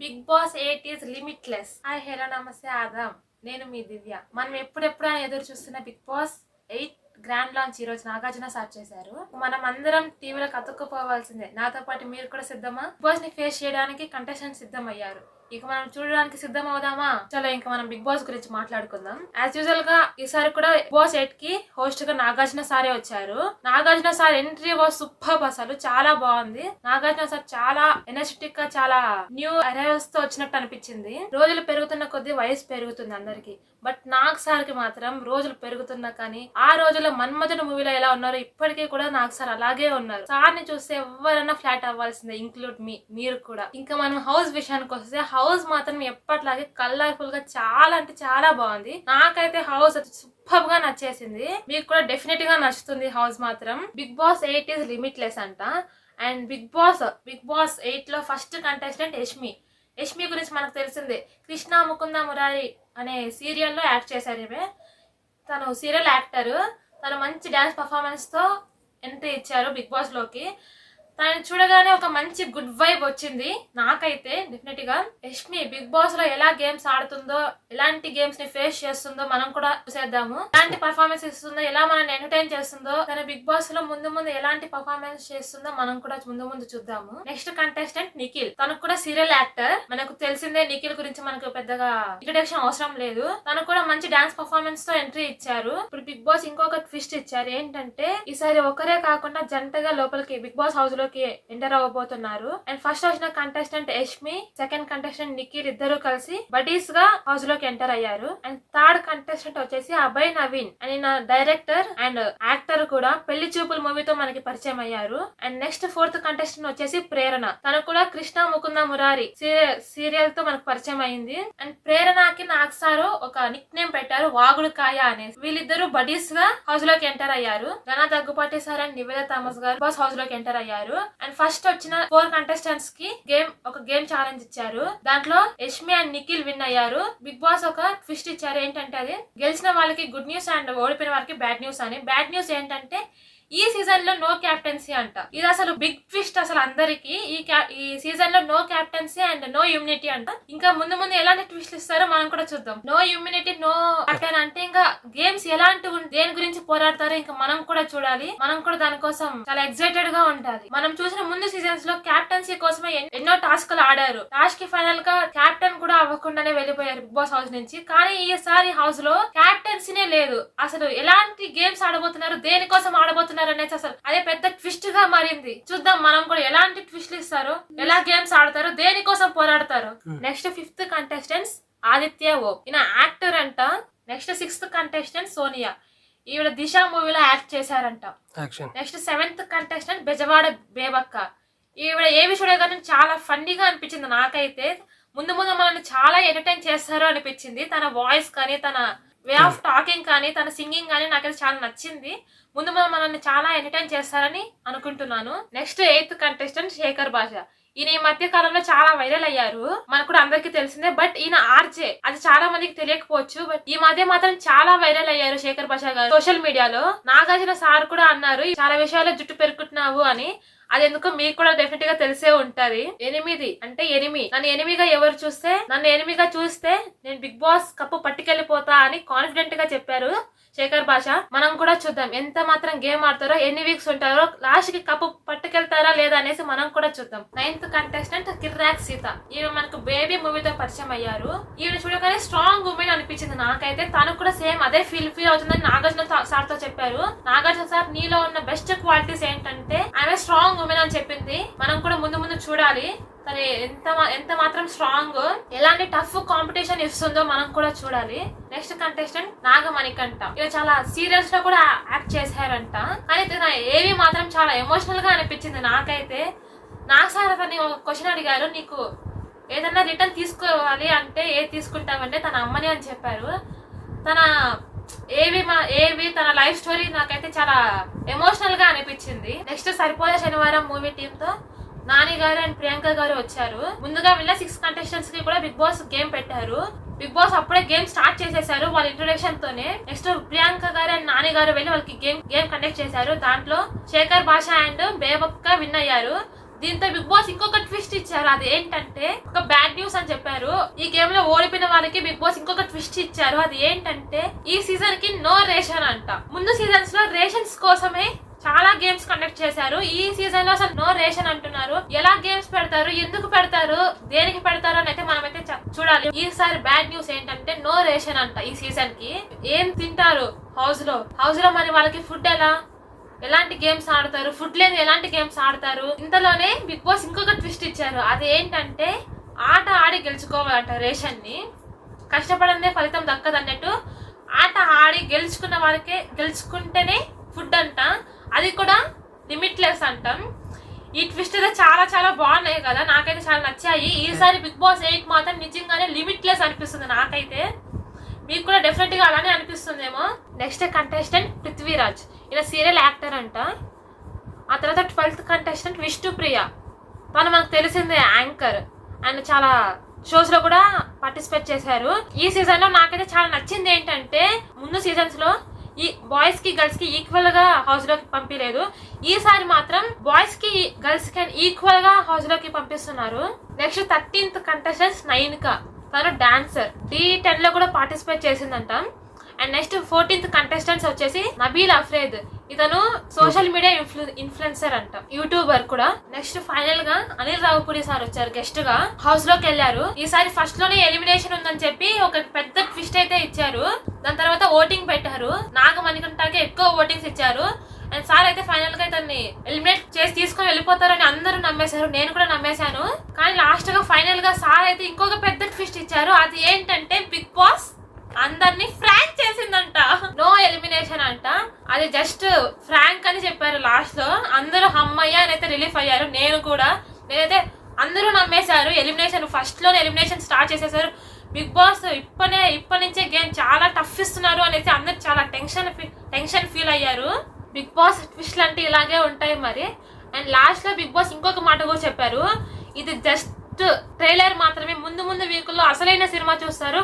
Big Boss 8 is limitless. Hi hello నమస్తే ఆదాం. నేను మీ దివ్య. మనం ఎప్పుడెప్పుడు అని ఎదురు చూస్తున్న బిగ్ బాస్ 8 గ్రాండ్ లాంచ్ ఈ రోజు నాగార్జున స్టార్ట్ చేశారు. మనం అందరం టీవీలోకి అతుక్కుపోవాల్సిందే. నాతో పాటు మీరు కూడా సిద్ధమా? బిగ్ బాస్ ని ఫేస్ చేయడానికి కంటెస్టెంట్స్ సిద్ధమయ్యారు. ఇక మనం చూడడానికి సిద్ధం అవుదామా? చలో ఇంకా మనం బిగ్ బాస్ గురించి మాట్లాడుకుందాం. యాజ్ యూజువల్ గా ఈసారి కూడా బిగ్ బాస్ 8 కి హోస్ట్ గా నాగార్జున సారే వచ్చారు. Nagarjuna sir entry was super. అసలు చాలా బాగుంది. నాగార్జున సార్ చాలా ఎనర్జెటిక్ గా చాలా న్యూ అరైవల్స్ తో వచ్చినట్టు అనిపించింది. రోజులు పెరుగుతున్న కొద్దీ వయసు పెరుగుతుంది అందరికి. బట్ నాగ్ సార్ కి మాత్రం రోజులు పెరుగుతున్నా కానీ ఆ రోజుల్లో మన్మథుడు మూవీలో ఎలా ఉన్నారో ఇప్పటికీ కూడా నాగ్ సార్ అలాగే ఉన్నారు. సార్ ని చూస్తే ఎవరైనా ఫ్లాట్ అవ్వాల్సిందే, ఇంక్లూడ్ మీరు కూడా. ఇంకా మనం హౌస్ విషయానికి వస్తే హౌస్ మాత్రం ఎప్పటిలాగే కలర్ఫుల్ గా చాలా అంటే చాలా బాగుంది. నాకైతే హౌస్ సూపర్ గా నచ్చేసింది. మీకు కూడా డెఫినెట్ గా నచ్చుతుంది హౌస్ మాత్రం. బిగ్ బాస్ 8 ఈజ్ లిమిట్లెస్ అంట. అండ్ బిగ్ బాస్ 8 లో ఫస్ట్ కంటెస్టెంట్ యష్మి గురించి మనకు తెలిసిందే. కృష్ణ ముకుంద మురారి అనే సీరియల్లో యాక్ట్ చేశారు. తను సీరియల్ యాక్టర్. తను మంచి డాన్స్ పర్ఫార్మెన్స్ తో ఎంట్రీ ఇచ్చారు బిగ్ బాస్ లోకి. తనని చూడగానే ఒక మంచి గుడ్ వైబ్ వచ్చింది నాకైతే. డెఫినెట్ గా యష్మి బిగ్ బాస్ లో ఎలా గేమ్స్ ఆడుతుందో, ఎలాంటి గేమ్స్ ని ఫేస్ చేస్తుందో మనం కూడా చూసేద్దాము. ఎలాంటి పర్ఫార్మెన్స్ ఇస్తుందో, ఎలా మనల్ని ఎంటర్టైన్ చేస్తుందో, తన బిగ్ బాస్ లో ముందు ఎలాంటి పర్ఫార్మెన్స్ చేస్తుందో మనం కూడా ముందు చూద్దాము. Next contestant Nikhil. తనకు కూడా సీరియల్ యాక్టర్. మనకు తెలిసిందే. నిఖిల్ గురించి మనకు పెద్దగా ఇంట్రడక్షన్ అవసరం లేదు. తను కూడా మంచి డాన్స్ పర్ఫార్మెన్స్ తో ఎంట్రీ ఇచ్చారు. ఇప్పుడు బిగ్ బాస్ ఇంకొక ట్విస్ట్ ఇచ్చారు. ఏంటంటే ఈసారి ఒకరే కాకుండా జంటగా లోపలికి బిగ్ బాస్ హౌస్ లో ఎంటర్ అవ్వబోతున్నారు. అండ్ ఫస్ట్ వచ్చిన contestant Yashmi, second contestant Nikhil ఇద్దరు కలిసి బడీస్ గా హౌస్ లోకి ఎంటర్ అయ్యారు. అండ్ థర్డ్ కంటెస్టెంట్ వచ్చేసి అభయ్ నవీన్ అని డైరెక్టర్ అండ్ యాక్టర్ కూడా పెళ్లి చూపుల మూవీతో మనకి పరిచయం అయ్యారు. అండ్ నెక్స్ట్ ఫోర్త్ కంటెస్టెంట్ వచ్చేసి ప్రేరణ. తను కూడా కృష్ణ ముకుంద మురారి సీరియల్ తో మనకు పరిచయం అయింది. అండ్ ప్రేరణకి నాగ్ సారు ఒక నిక్ నేమ్ పెట్టారు, వాగుడు కాయ అనేసి. వీళ్ళిద్దరు బడీస్ గా హౌస్ లోకి ఎంటర్ అయ్యారు. ఘన దగ్గుపాటి సార్ అండ్ నివేద థామస్ గారు బాస్ హౌస్ లోకి ఎంటర్ అయ్యారు. అండ్ ఫస్ట్ వచ్చిన 4 కంటెస్టెంట్స్ కి ఒక గేమ్ ఛాలెంజ్ ఇచ్చారు. దాంట్లో యష్మి అండ్ నిఖిల్ విన్ అయ్యారు. బిగ్ బాస్ ఒక ట్విస్ట్ ఇచ్చారు. ఏంటంటే అది గెలిచిన వాళ్ళకి గుడ్ న్యూస్ అండ్ ఓడిపోయిన వాళ్ళకి బ్యాడ్ న్యూస్ అని. బ్యాడ్ న్యూస్ ఏంటంటే ఈ సీజన్ లో నో క్యాప్టెన్సీ అంట. ఇది అసలు బిగ్ ట్విస్ట్ అసలు అందరికి. ఈ సీజన్ లో no captaincy and no immunity అంట. ఇంకా ముందు ఎలాంటి ట్విస్ట్ ఇస్తారో మనం కూడా చూద్దాం. నో ఇమ్యూనిటీ నో క్యాప్టెన్ అంటే ఇంకా గేమ్స్ ఎలాంటి దేని గురించి పోరాడతారో ఇంకా మనం కూడా చూడాలి. మనం కూడా దానికోసం చాలా ఎక్సైటెడ్ గా ఉండాలి. మనం చూసిన ముందు సీజన్స్ లో క్యాప్టెన్సీ కోసమే ఎన్నో టాస్క్లు ఆడారు. లాస్ట్ కి ఫైనల్ గా క్యాప్టెన్ కూడా అవ్వకుండానే వెళ్ళిపోయారు బిగ్ బాస్ హౌస్ నుంచి. కానీ ఈసారి హౌస్ లో క్యాప్టెన్సీనే లేదు. అసలు ఎలాంటి గేమ్స్ ఆడబోతున్నారు, దేనికోసం ఆడబోతున్నారు అనేది అసలు అదే పెద్ద ట్విస్ట్ గా మారింది. చూద్దాం మనం కూడా ఎలాంటి ట్విస్ట్లు ఇస్తారు, ఎలా గేమ్స్ ఆడతారు, దేనికోసం పోరాడతారు. Next 5th contestants Aditya Om. ఈయన యాక్టర్ అంట. Next 6th contestant Sonia. ఈవిడ దిశ మూవీలో యాక్ట్ చేశారంట. Next 7th contestant Bezawada Bebakka. ఈవిడ ఏమి చూడగానే చాలా ఫన్నీగా అనిపించింది నాకైతే. ముందు మనల్ని చాలా ఎంటర్టైన్ చేస్తారు అనిపించింది. తన వాయిస్ కానీ, తన వే ఆఫ్ టాకింగ్ కానీ, తన సింగింగ్ కానీ నాకైతే చాలా నచ్చింది. ముందు మనల్ని చాలా ఎంటర్టైన్ చేస్తారని అనుకుంటున్నాను. నెక్స్ట్ 8th కంటెస్టెంట్ శేఖర్ భాష. ఈయన ఈ మధ్య కాలంలో చాలా వైరల్ అయ్యారు, మనకు కూడా అందరికీ తెలిసిందే. బట్ ఈయన ఆర్జే, అది చాలా మందికి తెలియకపోవచ్చు. బట్ ఈ మధ్య మాత్రం చాలా వైరల్ అయ్యారు శేఖర్ భాష గారు సోషల్ మీడియాలో. నాగార్జున సార్ కూడా అన్నారు చాలా విషయాల్లో జుట్టు పెరుకుంటున్నావు అని. అది ఎందుకో మీకు కూడా డెఫినెట్ గా తెలిసే ఉంటది. 8 అంటే ఎనిమి. నన్ను ఎనిమిగా ఎవరు చూస్తే, నన్ను ఎనిమిగా చూస్తే నేను బిగ్ బాస్ కప్పు పట్టుకెళ్లిపోతా అని కాన్ఫిడెంట్ గా చెప్పారు శేఖర్ భాష. మనం కూడా చూద్దాం ఎంత మాత్రం గేమ్ ఆడతారో, ఎన్ని వీక్స్ ఉంటారో, లాస్ట్ కి కప్పు పట్టుకెళ్తారా లేదా అనేసి మనం కూడా చూద్దాం. 9th కంటెస్టెంట్ కిర్రాక్ సీత. ఈమె మనకు బేబీ మూవీతో పరిచయం అయ్యారు. ఈమె చూడగానే స్ట్రాంగ్ ఉమెన్ అనిపించింది నాకైతే. తను కూడా సేమ్ అదే ఫీల్ అవుతుందని నాగార్జున సార్ తో చెప్పారు. నాగార్జున సార్ నీలో ఉన్న బెస్ట్ క్వాలిటీస్ ఏంటంటే ఆమె స్ట్రాంగ్ ఉమెన్ అని చెప్పింది. మనం కూడా ముందు చూడాలి తను ఎంత మాత్రం స్ట్రాంగ్, ఎలాంటి టఫ్ కాంపిటీషన్ ఇస్తుందో మనం కూడా చూడాలి. Next contestant Nagamanikanta. ఇలా చాలా సీరియల్స్ లో కూడా యాక్ట్ చేశారంట. కానీ తన ఏవి మాత్రం చాలా ఎమోషనల్ గా అనిపించింది నాకైతే. నాకు సార్ అతన్ని ఒక క్వశ్చన్ అడిగారు, నీకు ఏదన్నా రిటర్న్ తీసుకోవాలి అంటే ఏది తీసుకుంటావంటే తన అమ్మని అని చెప్పారు. తన ఏవి తన లైఫ్ స్టోరీ నాకైతే చాలా ఎమోషనల్ గా అనిపించింది. నెక్స్ట్ సరిపోయే శనివారం మూవీ టీమ్ తో నాని గారు అండ్ ప్రియాంక గారు వచ్చారు. ముందుగా వీళ్ళ 6 కంటెస్టెంట్స్ కి కూడా బిగ్ బాస్ గేమ్ పెట్టారు. బిగ్ బాస్ అప్పుడే గేమ్ స్టార్ట్ చేసేసారు వాళ్ళ ఇంట్రొడక్షన్ తోనే. నెక్స్ట్ ప్రియాంక గారు అండ్ నాని గారు వెళ్ళి వాళ్ళకి గేమ్ కండక్ట్ చేశారు. దాంట్లో శేఖర్ భాష అండ్ బేబక్క విన్ అయ్యారు. దీంతో బిగ్ బాస్ ఇంకొక ట్విస్ట్ ఇచ్చారు. అది ఏంటంటే ఒక బ్యాడ్ న్యూస్ అని చెప్పారు. ఈ గేమ్ లో ఓడిపోయిన వాళ్ళకి బిగ్ బాస్ ఇంకొక ట్విస్ట్ ఇచ్చారు. అది ఏంటంటే ఈ సీజన్ కి నో రేషన్ అంట. ముందు సీజన్స్ లో రేషన్స్ కోసమే చాలా గేమ్స్ కండక్ట్ చేశారు. ఈ సీజన్ లో అసలు నో రేషన్ అంటున్నారు. ఎలా గేమ్స్ పెడతారు, ఎందుకు పెడతారు, దేనికి పెడతారు అని అయితే మనమైతే చూడాలి. ఈసారి బ్యాడ్ న్యూస్ ఏంటంటే నో రేషన్ అంట. ఈ సీజన్ కి ఏం తింటారు హౌస్ లో మరి వాళ్ళకి ఫుడ్ ఎలాంటి గేమ్స్ ఆడతారు, ఫుడ్ లేని ఎలాంటి గేమ్స్ ఆడతారు. ఇంతలోనే బిగ్ బాస్ ఇంకొక ట్విస్ట్ ఇచ్చారు. అది ఏంటంటే ఆట ఆడి గెలుచుకోవాలంట. రేషన్ ని కష్టపడందే ఫలితం దక్కదన్నట్టు ఆట ఆడి గెలుచుకున్న వారికే గెలుచుకుంటేనే ఫుడ్ అంట. అది కూడా లిమిట్లెస్ అంటాం. ఈ ట్విస్ట్ అయితే చాలా చాలా బాగున్నాయి కదా, నాకైతే చాలా నచ్చాయి. ఈసారి బిగ్ బాస్ 8 మాత్రం నిజంగానే లిమిట్లెస్ అనిపిస్తుంది నాకైతే. మీకు కూడా డెఫినెట్ గా అలానే అనిపిస్తుందేమో. నెక్స్ట్ కంటెస్టెంట్ పృథ్వీరాజ్, ఇలా సీరియల్ యాక్టర్ అంట. ఆ తర్వాత 12th కంటెస్టెంట్ విష్ణుప్రియ, తను మనకు తెలిసిందే యాంకర్. అండ్ చాలా షోస్ లో కూడా పార్టిసిపేట్ చేశారు. ఈ సీజన్ లో నాకైతే చాలా నచ్చింది ఏంటంటే ముందు సీజన్స్ లో ఈ బాయ్స్ కి గర్ల్స్ కి ఈక్వల్ గా హౌస్ లోకి పంపించలేదు. ఈసారి మాత్రం బాయ్స్ కి గర్ల్స్ కి ఈక్వల్ గా హౌస్ లోకి పంపిస్తున్నారు. నెక్స్ట్ 13th కంటెస్టెంట్ నైనికా, తను డాన్సర్. D10 లో కూడా పార్టిసిపేట్ చేసిందంట. అండ్ నెక్స్ట్ 14th కంటెస్టెంట్స్ వచ్చేసి నబీల్ అఫ్రేద్, ఇతను సోషల్ మీడియా ఇన్ఫ్లుయెన్సర్ అంట, యూట్యూబర్ కూడా. నెక్స్ట్ ఫైనల్ గా అనిల్ రావుపూడి సార్ వచ్చారు గెస్ట్ గా, హౌస్ లోకి వెళ్ళారు. ఈసారి ఫస్ట్ లోనే ఎలిమినేషన్ ఉందని చెప్పి ఒక పెద్ద ట్విస్ట్ అయితే ఇచ్చారు. దాని తర్వాత ఓటింగ్ పెట్టారు. నాగమణికంటకి ఎక్కువ ఓటింగ్స్ ఇచ్చారు. అండ్ సార్ అయితే ఫైనల్ గా ఇతన్ని ఎలిమినేట్ చేసి తీసుకొని వెళ్ళిపోతారని అందరూ నమ్మేశారు. నేను కూడా నమ్మేశాను. కానీ లాస్ట్ గా ఫైనల్ గా సార్ అయితే ఇంకొక పెద్ద ట్విస్ట్ ఇచ్చారు. అది ఏంటంటే బిగ్ బాస్ అందరినీ ఫ్రాంక్ చేసిందంట. నో ఎలిమినేషన్ అంట. అది జస్ట్ ఫ్రాంక్ అని చెప్పారు లాస్ట్ లో. అందరూ హమ్మయ్య అని అయితే రిలీఫ్ అయ్యారు. నేనైతే అందరూ నమ్మేశారు. ఎలిమినేషన్ ఫస్ట్ లోనే ఎలిమినేషన్ స్టార్ట్ చేసేసారు. బిగ్ బాస్ ఇప్పటి నుంచే గేమ్ చాలా టఫ్ ఇస్తున్నారు అనేసి అందరు చాలా టెన్షన్ ఫీల్ అయ్యారు. బిగ్ బాస్ ట్విస్ట్లు అంటే ఇలాగే ఉంటాయి మరి. అండ్ లాస్ట్ లో బిగ్ బాస్ ఇంకొక మాట కూడా చెప్పారు. ఇది జస్ట్ ట్రైలర్ మాత్రమే, ముందు వీకుల్లో అసలైన సినిమా చూస్తారు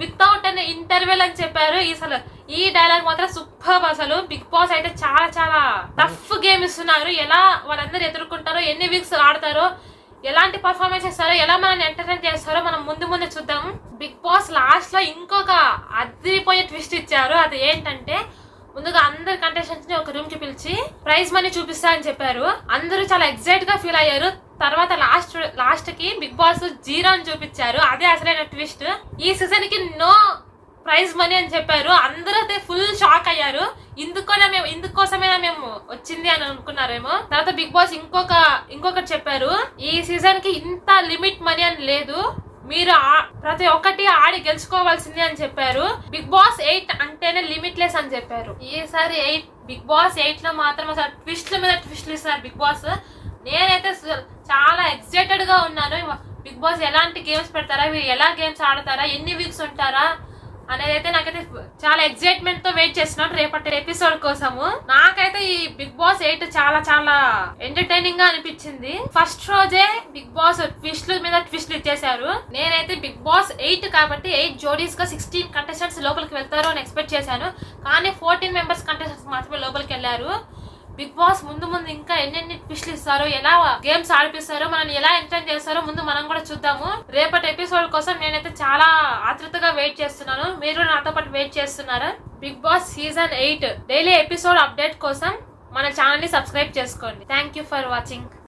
వితౌట్ అనే ఇంటర్వెల్ అని చెప్పారు. అసలు ఈ డైలాగ్ మాత్రం సూపర్. అసలు బిగ్ బాస్ అయితే చాలా చాలా టఫ్ గేమ్ ఇస్తున్నారు. ఎలా వాళ్ళందరూ ఎదుర్కొంటారో, ఎన్ని వీక్స్ ఆడతారో, ఎలాంటి పర్ఫార్మెన్స్ ఇస్తారో, ఎలా మనల్ని ఎంటర్టైన్ చేస్తారో మనం ముందు చూద్దాం. బిగ్ బాస్ లాస్ట్ లో ఇంకొక అదిరిపోయే ట్విస్ట్ ఇచ్చారు. అది ఏంటంటే ముందుగా అందరు కంటెస్టెంట్స్ ని ఒక రూమ్ కి పిలిచి ప్రైజ్ మనీ చూపిస్తా అని చెప్పారు. అందరూ చాలా ఎక్సైట్ గా ఫీల్ అయ్యారు. తర్వాత లాస్ట్ కి బిగ్ బాస్ 0 అని చూపించారు. అదే అసలైన ట్విస్ట్. ఈ సీజన్ కి నో ప్రైజ్ మనీ అని చెప్పారు. అందరూ అయితే ఫుల్ షాక్ అయ్యారు. ఇందుకోసమేనా మేము వచ్చింది అని అనుకున్నారేమో. తర్వాత బిగ్ బాస్ ఇంకొకటి చెప్పారు. ఈ సీజన్ కి ఇంత లిమిట్ మనీ అని లేదు, మీరు ప్రతి ఒక్కటి ఆడి గెలుచుకోవాల్సిందే అని చెప్పారు. బిగ్ బాస్ 8 అంటేనే లిమిట్లెస్ అని చెప్పారు. ఈసారి బిగ్ బాస్ 8 లో మాత్రం అసలు ట్విస్ట్ల మీద ట్విస్ట్లు ఇస్తారు బిగ్ బాస్. నేనైతే చాలా ఎక్సైటెడ్ గా ఉన్నాను. బిగ్ బాస్ ఎలాంటి గేమ్స్ పెడతారా, వీరు ఎలా గేమ్స్ ఆడతారా, ఎన్ని వీక్స్ ఉంటారా అనేది అయితే నాకైతే చాలా ఎక్సైట్మెంట్ తో వెయిట్ చేస్తున్నాను రేపటి ఎపిసోడ్ కోసము. నాకైతే ఈ బిగ్ బాస్ 8 చాలా చాలా ఎంటర్టైనింగ్ గా అనిపించింది. ఫస్ట్ రోజే బిగ్ బాస్ ట్విస్ట్ల మీద ట్విస్ట్లు ఇచ్చేసారు. నేనైతే బిగ్ బాస్ 8 కాబట్టి 8 జోడీస్ గా 16 కంటెస్టెంట్స్ లోపలికి వెళ్తారు అని ఎక్స్పెక్ట్ చేశాను. కానీ 14 మెంబర్స్ కంటెస్టెంట్స్ మాత్రమే లోపలికి వెళ్లారు. బిగ్ బాస్ ముందు ఇంకా ఎన్నెన్ని ట్విస్ట్లు ఇస్తారో, ఎలా గేమ్స్ ఆడిపిస్తారో, మనల్ని ఎలా ఎంటర్టైన్ చేస్తారో ముందు మనం కూడా చూద్దాము. రేపటి ఎపిసోడ్ కోసం నేనైతే చాలా ఆతృతగా వెయిట్ చేస్తున్నాను. మీరు నాతో పాటు వెయిట్ చేస్తున్నారా? Bigg Boss season 8 daily episode update కోసం మన ఛానల్ ని సబ్స్క్రైబ్ చేసుకోండి. Thank you for watching.